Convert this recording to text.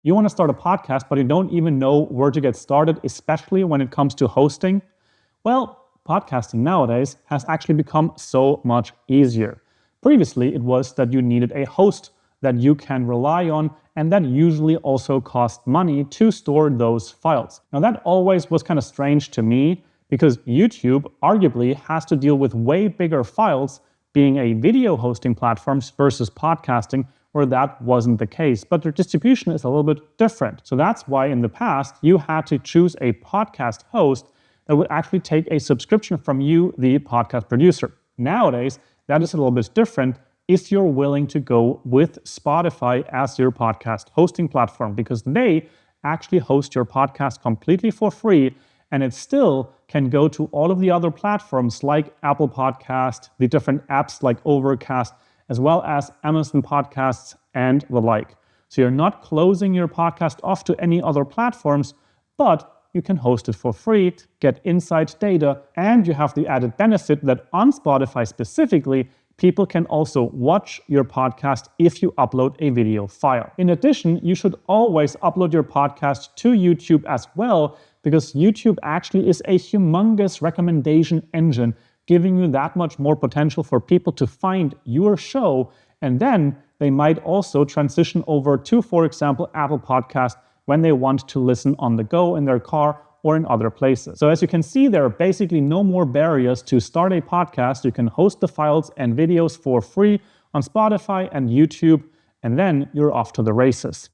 You want to start a podcast, but you don't even know where to get started, especially when it comes to hosting? Well, podcasting nowadays has actually become so much easier. Previously, it was that you needed a host that you can rely on, and that usually also cost money to store those files. Now, that always was kind of strange to me because YouTube arguably has to deal with way bigger files being a video hosting platform versus podcasting, where that wasn't the case. But their distribution is a little bit different. So that's why in the past, you had to choose a podcast host that would actually take a subscription from you, the podcast producer. Nowadays, that is a little bit different if you're willing to go with Spotify as your podcast hosting platform, because they actually host your podcast completely for free, and it still can go to all of the other platforms like Apple Podcast, the different apps like Overcast, as well as Amazon Podcasts and the like. So you're not closing your podcast off to any other platforms, but you can host it for free, get inside data, and you have the added benefit that on Spotify specifically, people can also watch your podcast if you upload a video file. In addition, you should always upload your podcast to YouTube as well, because YouTube actually is a humongous recommendation engine, giving you that much more potential for people to find your show. And then they might also transition over to, for example, Apple Podcast when they want to listen on the go in their car or in other places. So as you can see, there are basically no more barriers to start a podcast. You can host the files and videos for free on Spotify and YouTube, and then you're off to the races.